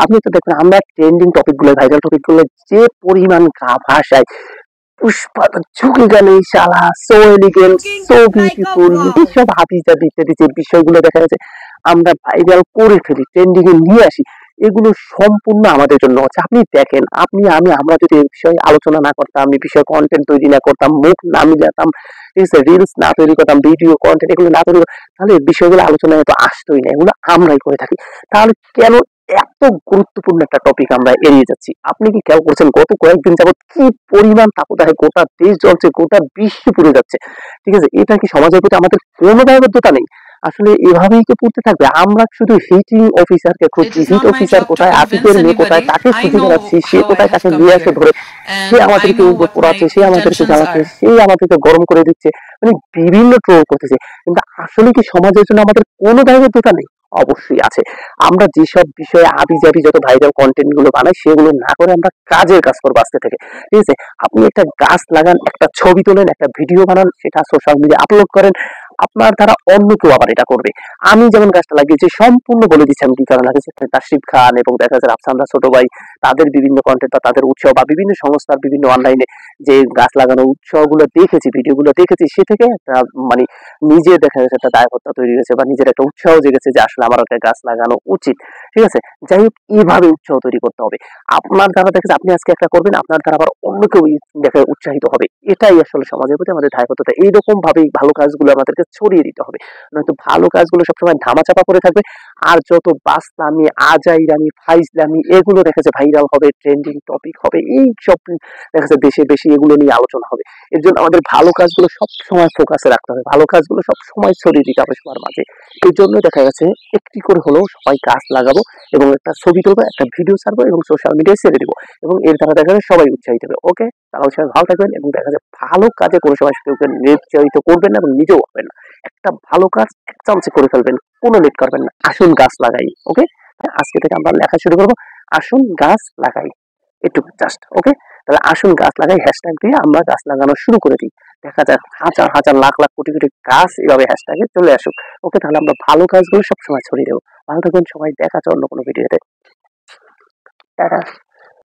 আপনি তো দেখবেন আমরা ট্রেন্ডিং টপিকগুলো, ভাইরাল টপিকগুলো যে পরিমাণ ভাষায় পুষ্পা তো ঝুঁকে গেল এই শালা, সো এলিগেন্ট, সো বিউটিফুল, এইসব হাবিজাবি ইত্যাদি যে বিষয়গুলো দেখা যাচ্ছে আমরা ভাইরাল করে ফেলি, ট্রেন্ডিং এ নিয়ে আসি, এগুলো সম্পূর্ণ আমাদের জন্য হচ্ছে। আপনি দেখেন, আপনি আমি আমরা যদি এই বিষয়ে আলোচনা না করতাম, এই বিষয়ে কন্টেন্ট তৈরি না করতাম, মুখ না মিলাতাম, ঠিক আছে, রিলস না তৈরি করতাম, ভিডিও কন্টেন্ট এগুলো না তৈরি করতাম, তাহলে এই বিষয়গুলো আলোচনায় তো আসতোই না, এগুলো আমরাই করে থাকি। তাহলে কেন এত গুরুত্বপূর্ণ একটা টপিক আমরা এড়িয়ে যাচ্ছি? আপনি কি খেয়াল করছেন গত কয়েকদিন যাবত কি পরিমাণ তাপদাহে গোটা দেশ জ্বলছে, গোটা বিশ্ব পুড়ে যাচ্ছে, ঠিক আছে? এটা কি সমাজের প্রতি আমাদের কোনো দায়বদ্ধতা নেই? আসলে এভাবেই কি পড়তে থাকবে? আমরা শুধু হিটিং অফিসারকে It খুঁজছি, is hit not my officer job to কোথায়, আতিকের convince মেয়ে কোথায়, anybody. তাকে I খুঁজে বেড়াচ্ছি, know সে how I কোথায়, have তাকে come নিয়ে আসে here, ধরে, সে and I আমাদেরকে know উপর what my পোড়াচ্ছে, সে আমাদেরকে intentions জ্বালাচ্ছে, are. সে আমাদেরকে গরম করে দিচ্ছে, মানে বিভিন্ন ট্রোল করতেছে। কিন্তু আসলে কি সমাজের জন্য আমাদের কোনো দায়বদ্ধতা নেই? অবশ্যই আছে। আমরা যেসব বিষয়ে আবিজাবি যত ভাইরাল কন্টেন্ট গুলো বানাই, সেগুলো না করে আমরা কাজের কাজ করবো আজকে থেকে, ঠিক আছে? আপনি একটা গাছ লাগান, একটা ছবি তোলেন, একটা ভিডিও বানান, সেটা সোশ্যাল মিডিয়া আপলোড করেন, আপনার দ্বারা অন্য কেউ আবার এটা করবে। আমি যেমন গাছটা লাগিয়েছি সম্পূর্ণ বলে দিচ্ছি আমি কি কারণে লাগিয়েছি। তাশরিফ খান এবং দেখা যাচ্ছে রাফসানরা ছোট ভাই, তাদের বিভিন্ন কন্টেন্ট বা তাদের উৎসাহ বা বিভিন্ন সংস্থার বিভিন্ন অনলাইনে যে গাছ লাগানোর উৎসাহগুলো দেখেছি, ভিডিওগুলো দেখেছি, সে থেকে একটা মানে নিজের দেখা যাচ্ছে একটা দায়বদ্ধতা তৈরি হয়েছে বা নিজের একটা উৎসাহ জেগেছে যে আসলে আমার একটা গাছ লাগানো উচিত, ঠিক আছে? যাই হোক, এইভাবে উৎসাহ তৈরি করতে হবে। আপনার দ্বারা দেখা যাচ্ছে আপনি আজকে একটা করবেন, আপনার দ্বারা আবার অন্য কেউ দেখে উৎসাহিত হবে। এটাই আসলে সমাজের প্রতি আমাদের দায়বদ্ধতা। এইরকম ভাবেই ভালো কাজগুলো আমাদেরকে ছড়িয়ে দিতে হবে, নয়তো ভালো কাজগুলো সবসময় ধামাচাপা পড়ে থাকবে। আর যত বাসলামি, আজাইরামি, ফাইজলামি এগুলো দেখা যাচ্ছে ভাইরাল হবে, ট্রেন্ডিং টপিক হবে, এই সব দেখা যাচ্ছে দেশে বেশি এগুলো নিয়ে আলোচনা হবে। এর জন্য আমাদের ভালো কাজগুলো সব সময় ফোকাসে রাখতে হবে, ভালো কাজগুলো সব সময় ছড়িয়ে দিতে হবে সবার মাঝে। এই জন্য দেখা গেছে একটি করে হলেও সবাই গাছ লাগাবো এবং একটা ছবি তুলবো, একটা ভিডিও ছাড়বো এবং সোশ্যাল মিডিয়ায় ছেড়ে দিব, এবং এর দ্বারা দেখা যাবে সবাই উৎসাহিত হবে। ওকে, তাহলে সবাই ভালো থাকবেন এবং দেখা যায় ভালো কাজে কোনো সময় কেউকে নিরুৎসাহিত করবেন না এবং নিজেও হবেন না। একটা ভালো কাজ এক চান্সে করে ফেলবেন, কোনো লেট করবেন না। আসুন গাছ লাগাই। ওকে, আজকে থেকে আমরা লেখা শুরু করবো, আসুন গাছ লাগাই, এটুকু জাস্ট। ওকে, তাহলে আসুন গাছ লাগাই হ্যাশট্যাগ দিয়ে আমরা গাছ লাগানো শুরু করে দিই। দেখা যাক হাজার হাজার লাখ লাখ কোটি কোটি গাছ এভাবে হ্যাশট্যাগে চলে আসুক। ওকে, তাহলে আমরা ভালো কাজগুলো সবসময় ছড়িয়ে দেবো। ভালো থাকবেন সবাই, দেখা যাচ্ছে অন্য কোনো ভিডিওতে। টাটা।